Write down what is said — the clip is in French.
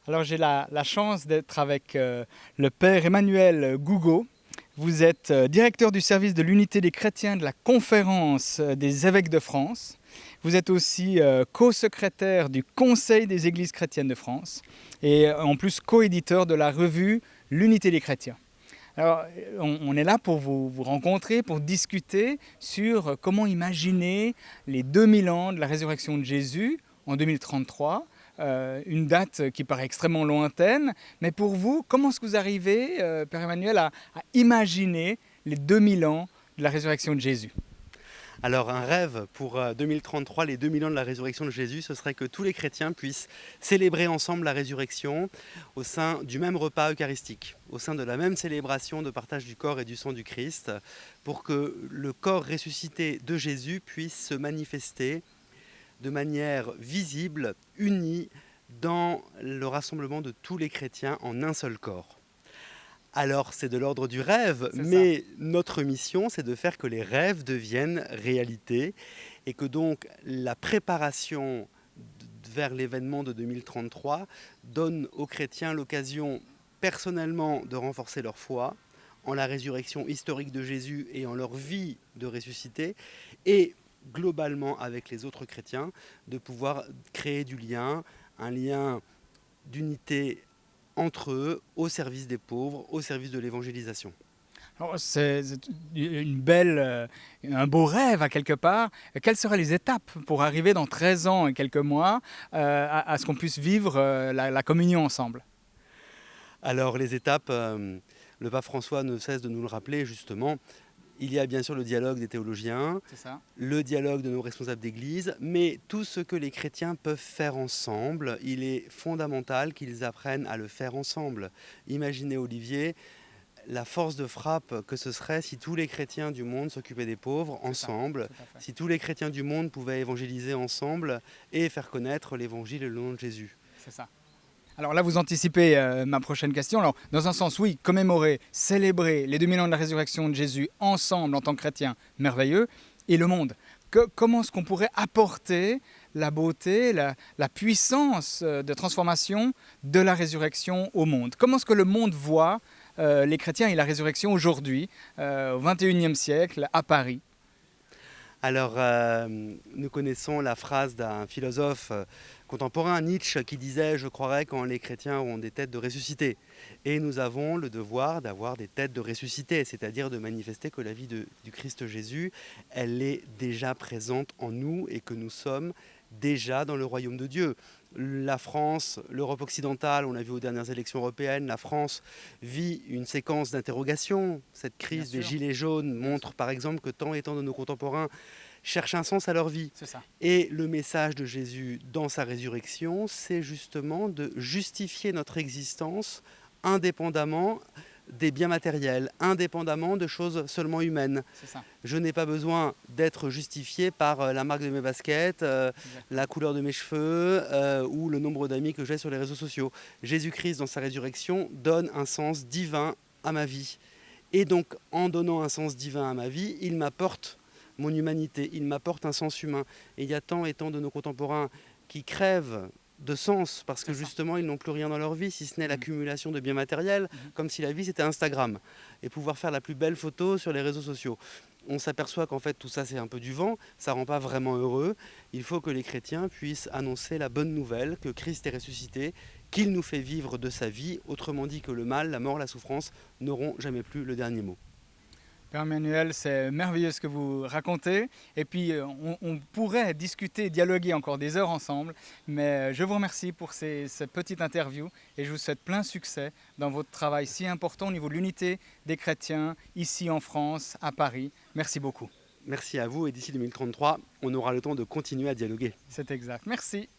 Alors j'ai la chance d'être avec le père Emmanuel Gougo. Vous êtes directeur du service de l'unité des chrétiens de la conférence des évêques de France. Vous êtes aussi co-secrétaire du Conseil des églises chrétiennes de France et en plus co-éditeur de la revue L'unité des chrétiens. Alors on est là pour vous rencontrer, pour discuter sur comment imaginer les 2000 ans de la résurrection de Jésus en 2033. Une date qui paraît extrêmement lointaine, mais pour vous, comment est-ce que vous arrivez, Père Emmanuel, à imaginer les 2000 ans de la résurrection de Jésus? Alors un rêve pour 2033, les 2000 ans de la résurrection de Jésus, ce serait que tous les chrétiens puissent célébrer ensemble la résurrection au sein du même repas eucharistique, au sein de la même célébration de partage du corps et du sang du Christ, pour que le corps ressuscité de Jésus puisse se manifester de manière visible, unie, dans le rassemblement de tous les chrétiens en un seul corps. Alors, c'est de l'ordre du rêve, C'est ça. mais notre mission, c'est de faire que les rêves deviennent réalité et que donc la préparation vers l'événement de 2033 donne aux chrétiens l'occasion personnellement de renforcer leur foi en la résurrection historique de Jésus et en leur vie de ressuscité, et globalement avec les autres chrétiens, de pouvoir créer du lien, un lien d'unité entre eux, au service des pauvres, au service de l'évangélisation. Alors, c'est un beau rêve à quelque part. Quelles seraient les étapes pour arriver dans 13 ans et quelques mois à ce qu'on puisse vivre la communion ensemble? Alors les étapes, le pape François ne cesse de nous le rappeler justement. Il y a bien sûr le dialogue des théologiens, C'est ça. le dialogue de nos responsables d'église, mais tout ce que les chrétiens peuvent faire ensemble, il est fondamental qu'ils apprennent à le faire ensemble. Imaginez, Olivier, la force de frappe que ce serait si tous les chrétiens du monde s'occupaient des pauvres C'est ça, ensemble, tout à fait. si tous les chrétiens du monde pouvaient évangéliser ensemble et faire connaître l'évangile et le nom de Jésus. C'est ça. Alors là, vous anticipez ma prochaine question. Alors, dans un sens, oui, commémorer, célébrer les 2000 ans de la résurrection de Jésus ensemble en tant que chrétiens, merveilleux. Et le monde, comment est-ce qu'on pourrait apporter la beauté, la puissance de transformation de la résurrection au monde? Comment est-ce que le monde voit les chrétiens et la résurrection aujourd'hui, au XXIe siècle, à Paris? Alors, nous connaissons la phrase d'un philosophe contemporain, Nietzsche, qui disait « Je croirais quand les chrétiens ont des têtes de ressuscités ». Et nous avons le devoir d'avoir des têtes de ressuscités, c'est-à-dire de manifester que la vie du Christ Jésus, elle est déjà présente en nous et que nous sommes déjà dans le royaume de Dieu. La France, l'Europe occidentale, on l'a vu aux dernières élections européennes, la France vit une séquence d'interrogations. Cette Bien crise des sûr, gilets jaunes bien montre sûr. par exemple que tant et tant de nos contemporains cherchent un sens à leur vie. C'est ça. Et le message de Jésus dans sa résurrection, c'est justement de justifier notre existence indépendamment des biens matériels, indépendamment de choses seulement humaines. C'est ça. Je n'ai pas besoin d'être justifié par la marque de mes baskets, la Exactement. couleur de mes cheveux ou le nombre d'amis que j'ai sur les réseaux sociaux. Jésus-Christ, dans sa résurrection, donne un sens divin à ma vie. Et donc, en donnant un sens divin à ma vie, il m'apporte mon humanité, il m'apporte un sens humain. Et il y a tant et tant de nos contemporains qui crèvent de sens parce que C'est ça. justement ils n'ont plus rien dans leur vie si ce n'est Mhm. l'accumulation de biens matériels, Mhm. comme si la vie c'était Instagram et pouvoir faire la plus belle photo sur les réseaux sociaux. On s'aperçoit qu'en fait tout ça c'est un peu du vent, ça rend pas vraiment heureux. Il faut que les chrétiens puissent annoncer la bonne nouvelle que Christ est ressuscité, qu'il nous fait vivre de sa vie, autrement dit que le mal, la mort, la souffrance n'auront jamais plus le dernier mot. Père Emmanuel, c'est merveilleux ce que vous racontez. Et puis, on pourrait discuter, dialoguer encore des heures ensemble. Mais je vous remercie pour cette petite interview et je vous souhaite plein succès dans votre travail si important au niveau de l'unité des chrétiens, ici en France, à Paris. Merci beaucoup. Merci à vous et d'ici 2033, on aura le temps de continuer à dialoguer. C'est exact. Merci.